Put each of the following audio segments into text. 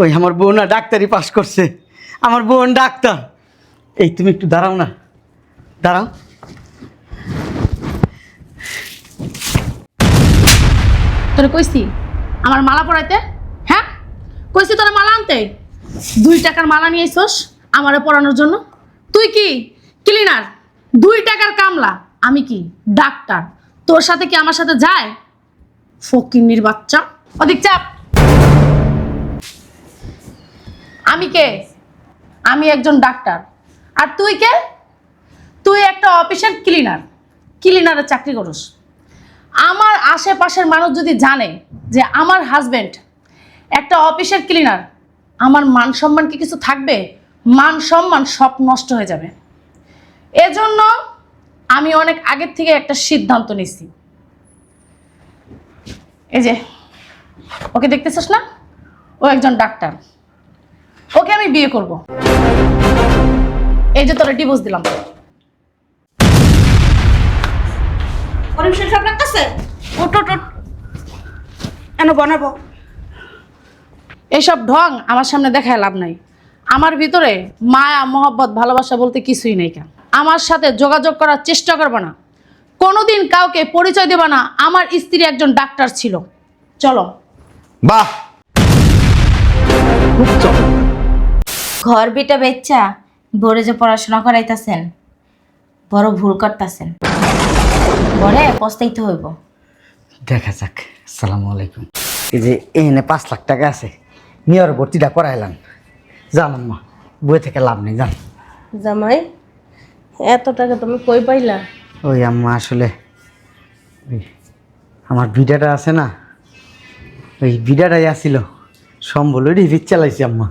ওই আমার বোন না ডাক্তারি পাস করছে, আমার বোন ডাক্তার। এই তুমি একটু দাঁড়াও না, দাঁড়াও। তোরে কইছি আমার মালা পরাইতে? হ্যাঁ কইছি তোরা মালা আনতে। 2 টাকার মালা নিয়ে আইছস আমারে পরানোর জন্য। তুই কি ক্লিনার? 2 টাকার কামলা। আমি কি ডাক্তার? তোর সাথে কি আমার সাথে যায়? ফকিন্নির বাচ্চা, ওদিক চাপ। আমি কে? আমি একজন ডাক্তার। আর তুই কে? তুই একটা অফিসের ক্লিনার, ক্লিনারের চাকরি করস। আমার আশেপাশের মানুষ যদি জানে যে আমার হাজবেন্ড একটা অফিসের ক্লিনার, আমার মান সম্মান কি কিছু থাকবে? মান সম্মান সব নষ্ট হয়ে যাবে। এজন্য আমি অনেক আগের থেকে একটা সিদ্ধান্ত নিছি। এই যে ওকে দেখতেছিস না, ও একজন ডাক্তার, ওকে আমি বিয়ে করব। এই যে তোরা ডিভোর্স দিলাম। পরিবেশের সব লাগতেছে। ওট ওট ওট এনে বানাবো। এইসব ঢং আমার সামনে দেখায় লাভ নাই। আমার ভিতরে মায়া মহব্বত ভালোবাসা বলতে কিছুই নেই। কেন আমার সাথে যোগাযোগ করার চেষ্টা করবে না, কোনোদিন কাউকে পরিচয় দেবে না আমার স্ত্রী একজন ডাক্তার ছিল। চলো। বাহ, খুব চমৎকার। ঘর বিটা বেচ্চা বড়ে যে পড়াশোনা করাইতাছেন, বড় ভুল করতেছেন। বড়ে পস্তাইতে হইব। দেখা যাক। আসসালামু আলাইকুম। এই যে এনে 5 লাখ টাকা আছে, নিয়র ভর্তিটা করাইলাম। জান আম্মা, বই থেকে লাভ নেই, জান। জামাই এত টাকা তুমি কই পাইলা? ওই আম্মা আসলে ওই আমার বিডাটা আছে না, ওই বিডাটাই আসছিল সম্বল, ওইটি ভিত চালাইছি আম্মা।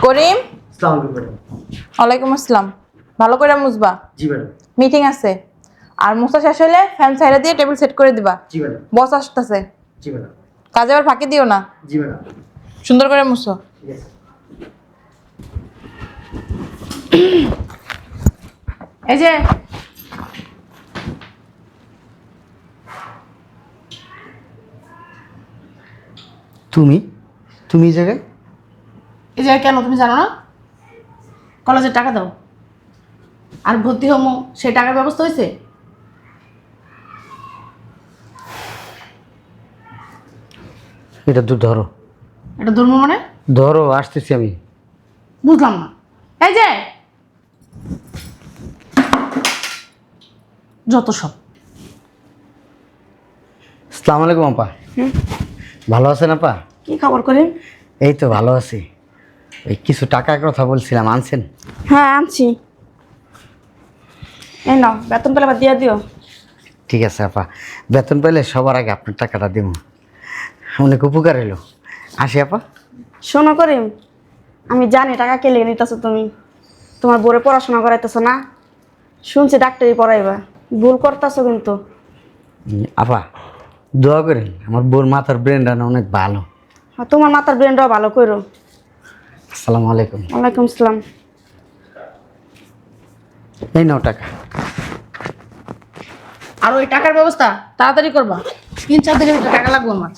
করিম, আসসালামু আলাইকুম ম্যাডাম। ওয়ালাইকুম আসসালাম। ভালো করে মুছবা, জি ম্যাডাম। মিটিং আছে। আর মুছা শেষ হলে ফ্যান ছাইড়া দিয়ে টেবিল সেট করে দিবা। জি ম্যাডাম। বস আসতেছে, জি ম্যাডাম। কাজে আবার ফাঁকি দিও না। জি ম্যাডাম। সুন্দর করে মুছো। ঠিক আছে। এই যে তুমি তুমি এই জায়গায়? এই যে কেন তুমি জানো না? কলেজের টাকা দাও আর ভর্তি হমো, সেই টাকার ব্যবস্থা হয়েছে? এটা ধরো, এটা ধর্ম মানে? ধরো, আসতেছি আমি। বুঝলাম না। এই যে যত সব। আসসালামু আলাইকুম আপা। ভালো আছেন আপা? কি খবর করিম? এই তো ভালো আছি। ওই কিছু টাকার কথা বলছিলাম, আনছেন? হ্যাঁ আনছি। এই নাও, বেতন পেলে আবার দিয়া দিও। ঠিক আছে আপা, বেতন পেলে সবার আগে আপনার টাকাটা দেবো। অনেক উপকার এলো। আসি আপা। শোনো করিম, আমি জানি টাকা কে লেগে নিতেছো তুমি। তোমার বোরে পড়াশোনা করাইতেছো না, শুনছি ডাক্তারি পড়াইবা। ভুল করতেছো কিন্তু। আপা দোয়া করেন, আমার বোর মাথার ব্রেনটা না অনেক ভালো। আর তোমার মাথার ব্রেনটাও ভালো করো। আসসালামু আলাইকুম। ওয়ালাইকুম আসসালাম। এই নাও টাকা। আর ওই টাকার ব্যবস্থা তাড়াতাড়ি করবা, 3-4 দিনের ভিতরে টাকা লাগবে আমার।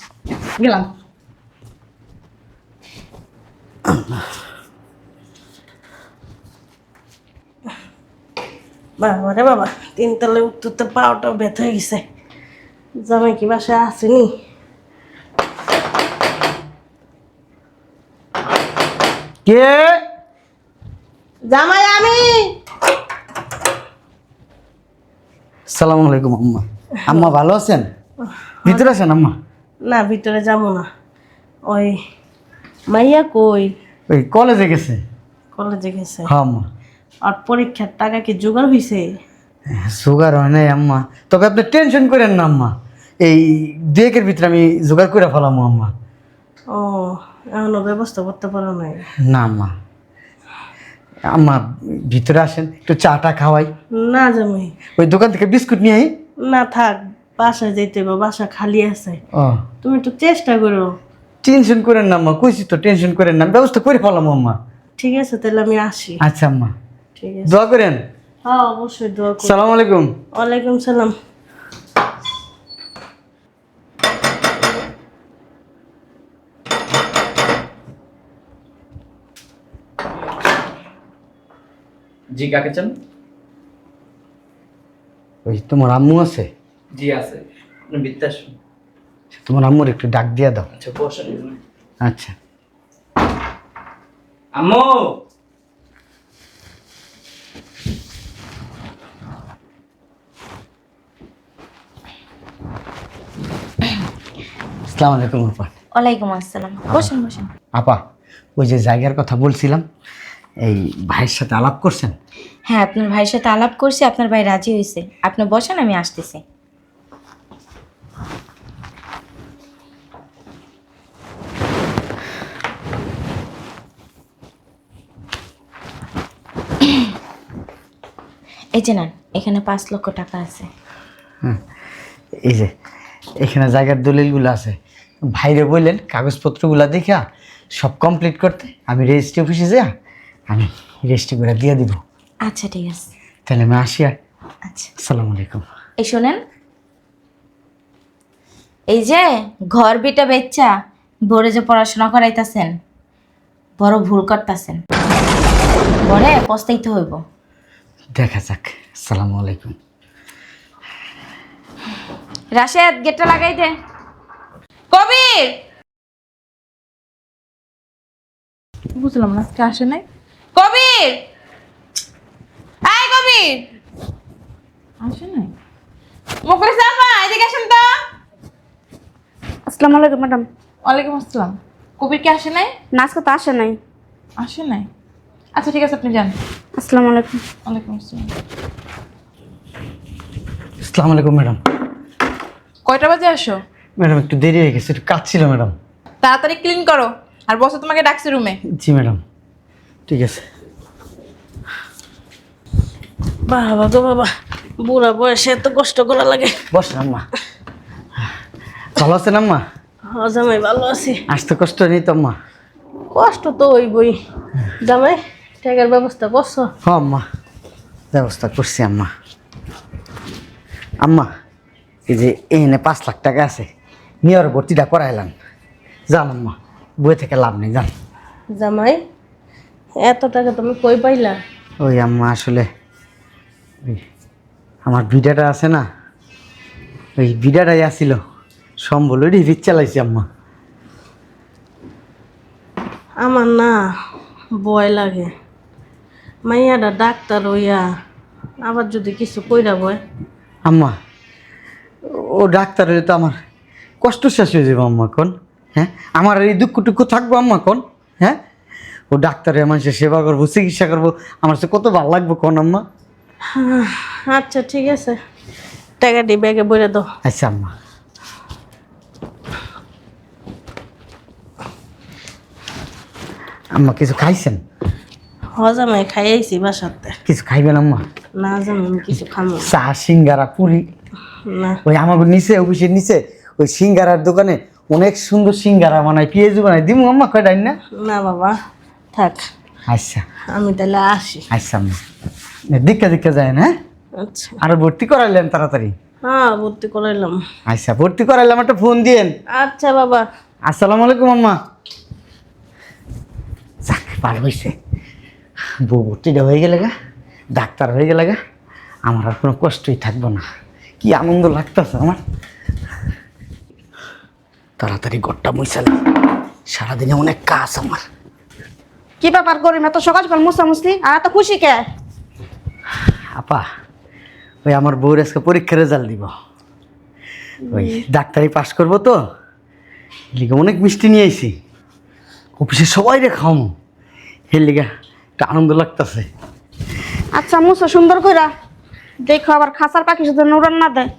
গেলাম। বাবা রে বাবা, 3 তলায় উঠতে পাওয়াটাও ব্যথা হয়ে গেছে। জামাই কি বাসায় আসেনি? কে? জামাই আমি। আসসালামু আলাইকুম আম্মা। আম্মা ভালো আছেন? ভিতরে আছেন আম্মা? না ভিতরে যাবো না। ওই মাইয়া কই? ওই কলেজে গেছে। কলেজে গেছে। হ্যাঁ আম্মা। আর পরীক্ষার টাকা কি জোগাড় হয়েছে? জোগাড় হয় নাই আম্মা, তবে আপনি টেনশন করেন না আম্মা, এই 2 একের ভিতরে আমি জোগাড় করে ফেলাম আম্মা। ও, এখনো ব্যবস্থা করতে পারো নাই? না আম্মা। আম্মা ভিতরে আসেন, একটু চাটা খাওয়াই। না জামাই, ওই দোকান থেকে বিস্কুট নিয়ে আই। না থাক, বাসায় যেতে হবে, বাসা খালি আছে। ও, তুমি একটু চেষ্টা করো। টেনশন করেন না আম্মা, কইছি তো টেনশন করেন না, আমি ব্যবস্থা করে ফেলাম আম্মা। ঠিক আছে তাহলে আমি আসি। আচ্ছা আম্মা, ঠিক আছে। দোয়া করেন। হ্যাঁ অবশ্যই দোয়া করো। সালাম আলাইকুম। ওয়ালাইকুম সালাম। জি কাকে চান? ওই তোমার আম্মু আছে? জি আছে, আপনি বিত্তে আসুন। তোমার আম্মুর একটু ডাক দিয়ে দাও। আচ্ছা বসেন এখানে। আচ্ছা। আম্মু! আসসালামু আলাইকুম আপা। ওয়ালাইকুম আসসালাম, বসেন বসেন। আপা, ওই যে জায়গার কথা বলছিলাম, এই ভাইয়ের সাথে আলাপ করছেন? হ্যাঁ, আপনার ভাইয়ের সাথে আলাপ করছি, আপনার ভাই রাজি হয়েছে। আপনি বসেন, আমি আসতেছি। এই যে নেন, এখানে 5 লক্ষ টাকা আছে। এই যে এখানে জায়গার দলিলগুলো আছে, ভাইরে বললেন কাগজপত্রগুলো দেখা সব কমপ্লিট করতে। আমি রেজিস্ট্রি অফিসে যা আমি রেজিস্ট্রি করে দিয়ে দিব। আচ্ছা ঠিক আছে। তাহলে আমি আসি। আর আচ্ছা, আসসালামু আলাইকুম। এই শোনেন, এই যে ঘর বিটা বেচ্চা বড়ে যে পড়াশোনা করাইতাছেন, বড় ভুল করতাছেন। বড়ে পস্তাইতে হইব। দেখা যাক। আসসালামু আলাইকুম। রাশেদ, গেটটা লাগাই দে। কবির! বুঝলাম না, আজকে আসে নাই। কবির! এই কবির! আসে নাই? মুখলিস আপা, এদিকে আসেন তো। আসসালামু আলাইকুম ম্যাডাম। ওয়ালাইকুম আসসালাম। কবির কি আসে নাই? না, আজকে তো আসে নাই। আসে নাই? আচ্ছা ঠিক আছে, আপনি যান। আসসালামু আলাইকুম। ওয়ালাইকুম আসসালাম। আসসালামু আলাইকুম ম্যাডাম। কয়টা বাজে আসো? ম্যাডাম একটু দেরি হয়ে গেছে, একটু কাজ ছিল ম্যাডাম। তাড়াতাড়ি ক্লিন করো, আর বসে তোমাকে ডাকছে রুমে। জি ম্যাডাম, ঠিক আছে। বাবা গো বাবা, বুড়া বয়সে এত কষ্ট করা লাগে। বসেন আম্মা। ভালো আছেন আম্মা? জামাই ভালো আছি। আসতে কষ্ট নেই তো আম্মা? কষ্ট তো হইবই। জামাই টাকার ব্যবস্থা করছো? হ্যাঁ আম্মা, ব্যবস্থা করছি আম্মা। আম্মা, এই যে এখানে 5 লাখ টাকা আছে, নিয়ে ওর ভর্তিটা করাইলাম। জান আম্মা, বই থেকে লাভ নেই, জান। জামাই এত টাকা তুমি কই পাইলা? ওই আম্মা আসলে ওই আমার বিডাটা আছে না, ওই বিডাটাই আসিল, সম্বল ওই রিচ চালাইছি আম্মা। আমার না ভয় লাগে, মাইয়াটা ডাক্তার হইয়া আবার যদি কিছু কইরা বয়। আম্মা, ও ডাক্তার হলে তো আমার কষ্ট শেষ হয়ে যাবো আম্মা। কোন হ্যাঁ আমার আর এই দুঃখটুকু থাকবো আম্মা? কোন হ্যাঁ ও ডাক্তারে মানুষের সেবা করবো, চিকিৎসা করবো, আমার সে কত ভালো লাগবো কোন আম্মা? আচ্ছা ঠিক আছে, টাকাটি ব্যাগে বইরে দাও। আচ্ছা আম্মা। আম্মা কিছু খাইছেন? জামাই খাইয়াইছি বাসাতে। কিছু খাইবেন আম্মা? না জামাই, আমি কিছু খামো চা, সিঙ্গারা, পুরি। না। ওই আমাকে নিচে অফিসের নিচে ওই সিঙ্গারার দোকানে অনেক সুন্দর সিঙ্গারা বানায়, পেঁয়াজু বানায়, দিমু আম্মা কয়টাই না? না বাবা থাক, আচ্ছা আমি তাহলে আসি। আচ্ছা আম্মা, দীক্ষা দীক্ষা যায় না? আচ্ছা। আর ভর্তি করাইলেন তাড়াতাড়ি? হ্যাঁ ভর্তি করাইলাম। আচ্ছা ভর্তি করাইলাম, একটা ফোন দিয়েন। আচ্ছা বাবা। আসসালামু আলাইকুম আম্মা। যাক ভালো হয়েছে, বউ ভর্তিটা হয়ে গেলে গা, ডাক্তার হয়ে গেলে গা, আমার আর কোনো কষ্টই থাকবো না। কি আনন্দ লাগতেছে আমার। তাড়াতাড়ি ঘরটা মুছালে, সারাদিনে অনেক কাজ আমার। কি ব্যাপার করিম, এত সকাল সকাল মুছামুছলি আর এত খুশি কে? আপা, ওই আমার বউর আজকে পরীক্ষার রেজাল্ট দিব, ওই ডাক্তারি পাস করবো তো, লিগে অনেক মিষ্টি নিয়ে আইছি, অফিসে সবাই রে খাওয়ামো, এর লিগা একটা আনন্দ লাগতেছে। আচ্ছা মুছো সুন্দর কইরা, দেখো আবার খাসার পাখি শুধু উড়ান না দেয়।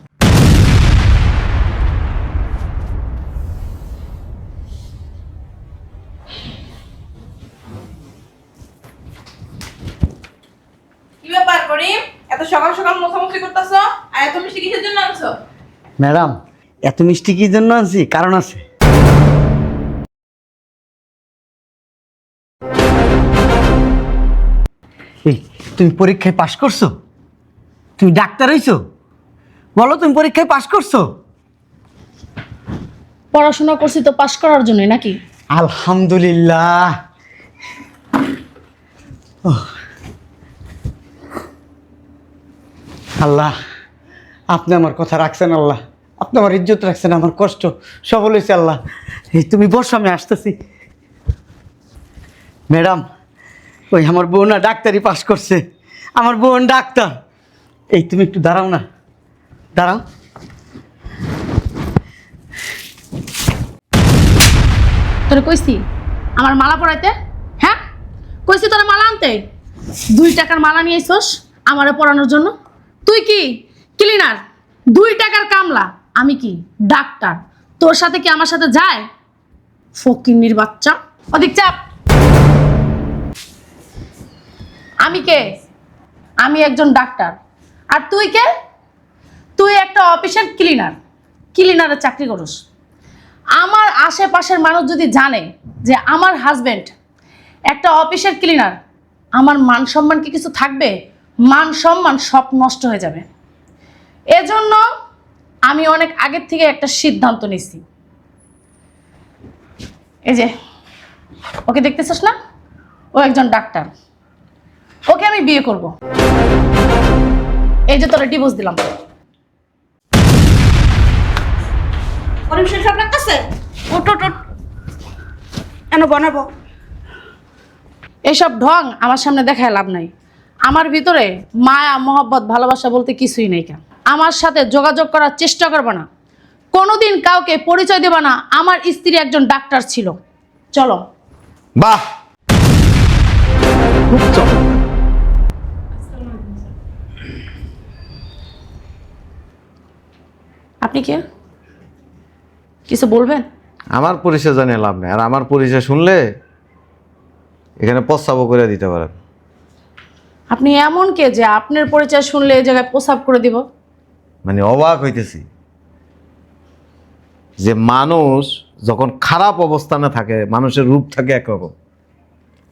কি ব্যাপার করিম, এত সকাল সকাল মোছামুছি করতেছো আর এত মিষ্টি কিসের জন্য আনছো? ম্যাডাম, এত মিষ্টি কি জন্য আনছি? কারণ আছে। এই তুমি পরীক্ষায় পাশ করছো? তুমি ডাক্তার হইছো? বলো, তুমি পরীক্ষায় পাশ করছো? পড়াশোনা করছি তো পাশ করার জন্যই নাকি? আলহামদুলিল্লাহ। আল্লাহ, আপনি আমার কথা রাখছেন। আল্লাহ, আপনি আমার ইজ্জত রাখছেন। আমার কষ্ট সফল হয়েছে। আল্লাহ, এই তুমি বসো, আমি আসতেছি। ম্যাডাম, ওই আমার বোন না ডাক্তারি পাস করছে। আমার বোন ডাক্তার। এই তুমি একটু দাঁড়াও না, দাঁড়াও। তোরে কইছি আমার মালা পরাইতে? হ্যাঁ, কইছি তোরা মালা আনতে। 2 টাকার মালা নিয়ে আইছস আমারে পরানোর জন্য। তুই কি ক্লিনার? 2 টাকার কামলা। আমি কি ডাক্তার? তোর সাথে কি আমার সাথে যায়? ফকিন্নির বাচ্চা, ওদিক চাপ। আমি কে? আমি একজন ডাক্তার। আর তুই কে? তুই একটা অফিসের ক্লিনার। ক্লিনারের চাকরি করস। আমার আশেপাশের মানুষ যদি জানে যে আমার হাজবেন্ড একটা অফিসের ক্লিনার, আমার মান সম্মান কি কিছু থাকবে? মান সম্মান সব নষ্ট হয়ে যাবে। এজন্য আমি অনেক আগের থেকে একটা সিদ্ধান্ত নিছি। এই যে ওকে দেখতেছিস না, ও একজন ডাক্তার। ওকে আমি বিয়ে করব। এই যে তোরা ডিভোর্স দিলাম। পরিবেশের সব লাগতেছে। উঠ উঠ উঠ, এনে বানাবো। এইসব ঢং আমার সামনে দেখায় লাভ নাই। আমার ভিতরে মায়া মহব্বত ভালোবাসা বলতে কিছুই নেই। কেন আমার সাথে যোগাযোগ করার চেষ্টা করবে না, কোনোদিন কাউকে পরিচয় দেবে না আমার স্ত্রী একজন ডাক্তার ছিল। চলো। বাহ, খুব চমৎকার। আপনি কে? কিছু বলবেন? আমার পরিচয় জানিয়ে লাভ নেই, আর আমার পরিচয় শুনলে এখানে প্রস্তাবও করে দিতে পারেন। আপনি এমন কে যে আপনার পরিচয় শুনলে এই জায়গায় প্রস্তাব করে দিব? মানে অবাক হইতেছি যে মানুষ যখন খারাপ অবস্থানে থাকে, মানুষের রূপ থাকে একরকম,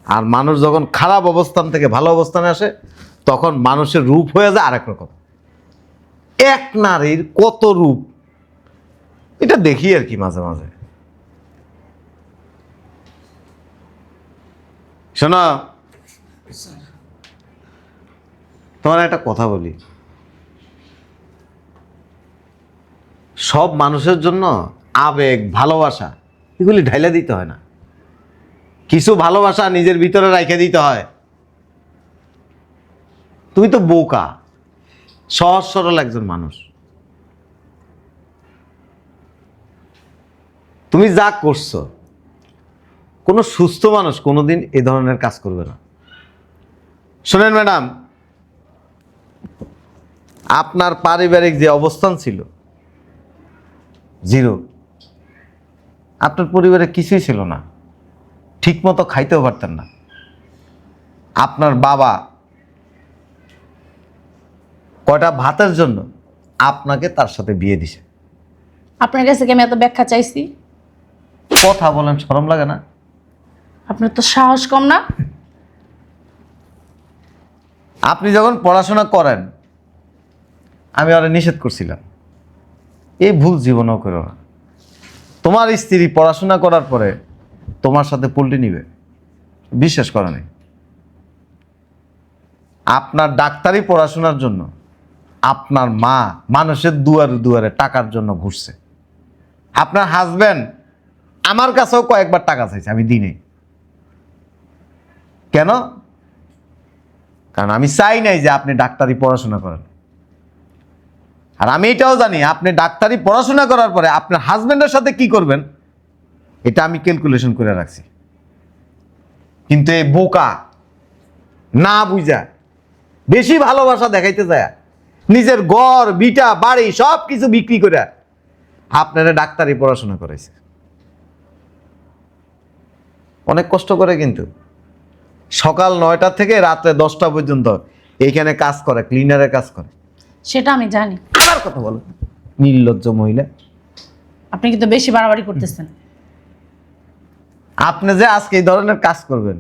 আর মানুষ যখন খারাপ অবস্থান থেকে ভালো অবস্থানে আসে তখন মানুষের রূপ হয়ে যায় আরেক রকম। এক নারীর কত রূপ, এটা দেখি আর কি মাঝে মাঝে। শোনো, তোমার একটা কথা বলি, সব মানুষের জন্য আবেগ ভালোবাসা এগুলি ঢাইলা দিতে হয় না। কিছু ভালোবাসা নিজের ভিতরে রাখে দিতে হয়। তুমি তো বোকা, সহজ সরল একজন মানুষ। তুমি যা করছো, কোনো সুস্থ মানুষ কোনোদিন এ ধরনের কাজ করবে না। শোনেন ম্যাডাম, আপনার পারিবারিক যে অবস্থান ছিল জিরো, আপনার পরিবারে কিছুই ছিল না, ঠিক মতো খাইতেও পারতেন না। আপনার বাবা কয়টা ভাতের জন্য আপনাকে তার সাথে বিয়ে দিছে। আপনার কাছে কি আমি এত ব্যাখ্যা চাইছি? কথা বলেন, শরম লাগে না? আপনার তো সাহস কম না? আপনি যখন পড়াশোনা করেন আমি ওরা নিষেধ করছিলাম, এই ভুল জীবনেও করো না। তোমার স্ত্রী পড়াশোনা করার পরে তোমার সাথে পল্টি নিবে, বিশ্বাস করে নাই। আপনার ডাক্তারি পড়াশোনার জন্য আপনার মা মানুষের দুয়ারে দুয়ারে টাকার জন্য ঘুরছে। আপনার হাজবেন্ড আমার কাছেও কয়েকবার টাকা চাইছে, আমি দিই নাই। কেন? কারণ আমি চাই নাই যে আপনি ডাক্তারি পড়াশোনা করেন। আর আমি এটাও জানি আপনি ডাক্তারি পড়াশোনা করার পরে আপনার হাজবেন্ডের সাথে কি করবেন এটা আমি ক্যালকুলেশন করে রাখছি। কিন্তু এই বোকা না বুঝা বেশি ভালোবাসা দেখাইতে যায়, নিজের ঘর বিটা বাড়ি সব কিছু বিক্রি করে আপনারা ডাক্তারি পড়াশোনা করেছে। অনেক কষ্ট করে, কিন্তু সকাল 9টা থেকে রাত্রে 10টা পর্যন্ত এইখানে কাজ করে, ক্লিনারের কাজ করে। সেটা আমি জানি। আবার কথা বলো, নির্লজ্জ মহিলা। আপনি কিন্তু বেশি বাড়াবাড়ি করতেছেন। আপনি যে আজকে এই ধরনের কাজ করবেন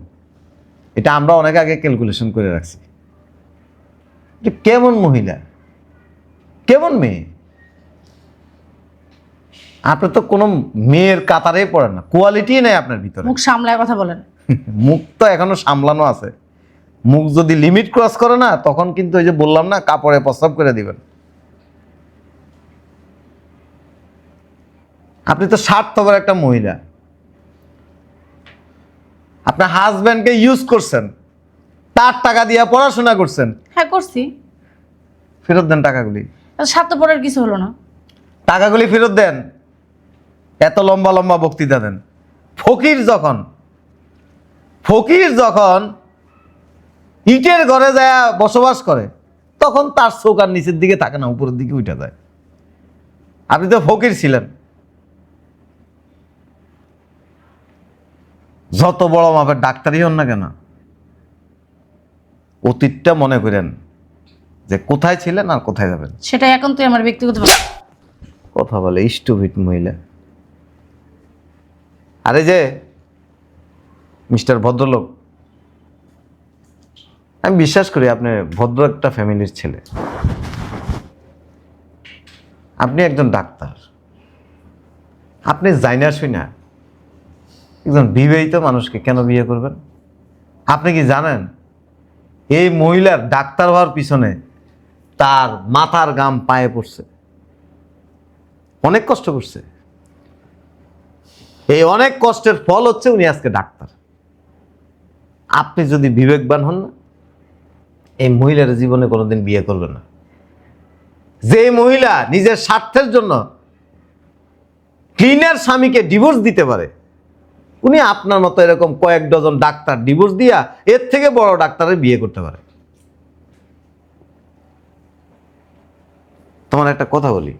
এটা আমরা অনেক আগে ক্যালকুলেশন করে রাখছি। কেমন মহিলা, কেমন মেয়ে? আপনি তো কোনো মেয়ের কাতারেই পড়েন না, কোয়ালিটি নেই আপনার ভিতরে। মুখ সামলায় কথা বলেন। মুখ তো এখনো সামলানো আছে, মুখ যদি লিমিট ক্রস করে না, তখন কিন্তু ওই যে বললাম না, কাপড়ে প্রস্রাব করে দিবেন। আপনি তো স্বার্থপর একটা মহিলা। আপনার হাজব্যান্ডকে ইউজ করছেন, তার টাকা দিয়ে পড়াশোনা করছেন। হ্যাঁ করছি। ফেরত দেন টাকাগুলি। স্বার্থপরের কিছু হলো না। টাকাগুলি ফেরত দেন। এত লম্বা লম্বা বক্তৃতা দেন। ফকির যখন ইটের ঘরে যায় বসবাস করে, তখন তার চোখ আর নিচের দিকে থাকে না, উপরের দিকে উঠে যায়। আপনি তো ফকির ছিলেন। যত বড় মাপের ডাক্তারই হন না কেন, অতীতটা মনে করেন যে কোথায় ছিলেন আর কোথায় যাবেন। সেটাই এখন তুই আমার ব্যক্তিগত ব্যাপার। কথা বলে স্টুপিড মহিলা। আরে যে মিস্টার ভদ্রলোক, আমি বিশ্বাস করি আপনি ভদ্র একটা ফ্যামিলির ছেলে। আপনি একজন ডাক্তার। আপনি জাইনা শুনা একজন বিবাহিত মানুষকে কেন বিয়ে করবেন? আপনি কি জানেন এই মহিলার ডাক্তার হওয়ার পিছনে তার মাথার ঘাম পায়ে পড়ছে, অনেক কষ্ট করছে। এই অনেক কষ্টের ফল হচ্ছে উনি আজকে ডাক্তার। আপনি যদি বিবেকবান হন না, এই মহিলার জীবনে কোনোদিন বিয়ে করবেন না। যে মহিলা নিজের স্বার্থের জন্য ক্লিনার স্বামীকে ডিভোর্স দিতে পারে, উনি আপনার মতো এরকম কয়েক ডজন ডাক্তার ডিভোর্স দিয়া এর থেকে বড় ডাক্তারের বিয়ে করতে পারে। তোমার একটা কথা বলি,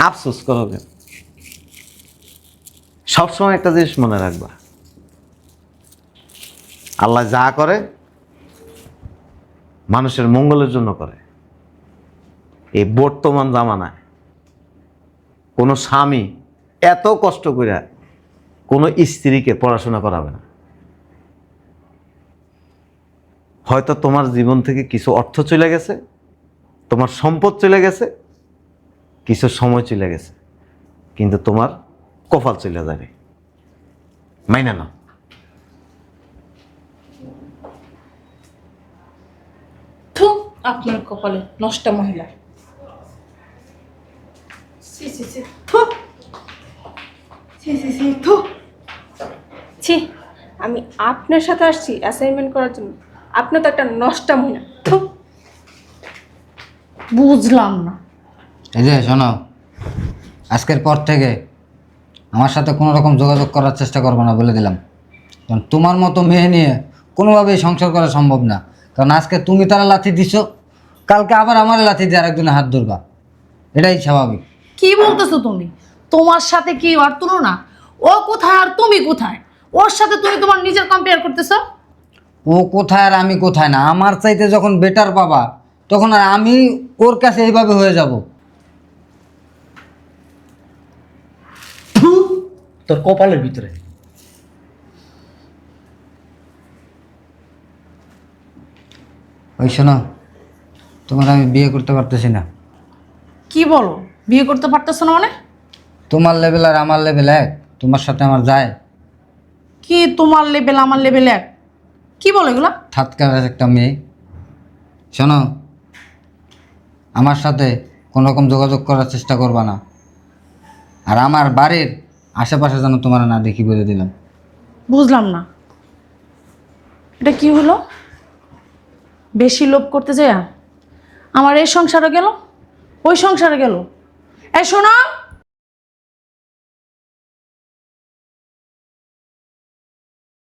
আফসোস করো কেন? সবসময় একটা জিনিস মনে রাখবা, আল্লাহ যা করে মানুষের মঙ্গলের জন্য করে। এই বর্তমান জামানায় কোনো স্বামী এত কষ্ট করে কোনো স্ত্রীকে পড়াশোনা করাবে না। হয়তো তোমার জীবন থেকে কিছু অর্থ চলে গেছে, তোমার সম্পদ চলে গেছে, কিছু সময় চলে গেছে, কিন্তু তোমার কপাল চলে যাবে। মাইনা না। থু, আপনার কপালে নষ্ট মহিলা। ছি, আমি আপনার সাথে আসছি অ্যাসাইনমেন্ট করার জন্য, আপনি তো একটা নষ্টা মহিলা। থু। বুঝলাম না। এই যে শোনো, আজকের পর থেকে আমার সাথে কোনো রকম যোগাযোগ করার চেষ্টা করবো না, বলে দিলাম। কারণ তোমার মতো মেয়ে নিয়ে কোনোভাবেই সংসার করা সম্ভব না। কারণ আজকে তুমি তারা লাথি দিছো, কালকে আবার আমার লাথি দিয়ে আরেকজনের হাত ধরবা, এটাই স্বাভাবিক। কি বলতেছো তুমি? তোমার সাথে কি আর তুলনা? ও কোথায় আর তুমি কোথায়? ওর সাথে তুমি তোমার নিজের কম্পেয়ার করতেছো। ও কোথায় আর আমি কোথায় না, আমার চাইতে যখন বেটার পাবা তখন আর আমি ওর কাছে এইভাবে হয়ে যাব। তোর কপালের ভিতরে। ওই শোনো, তোমার আমি বিয়ে করতে পারতেছি না। কি বলো? বিয়ে করতে পারতেছো না মানে? তোমার লেভেল আর আমার লেভেল এক, তোমার সাথে আমার যায়? কি তোমার লেভেল আমার লেভেল এক? কি বলো এগুলা? থাতকার একটা মেয়ে। শোনো, আমার সাথে কোনো রকম যোগাযোগ করার চেষ্টা করবা না, আর আমার বাড়ির আশেপাশে যেন তোমার না দেখি, বলে দিলাম। বুঝলাম না, এটা কি হলো? বেশি লোভ করতে যায় আমার এই সংসারে গেল, ওই সংসারে গেল। এই শোনো,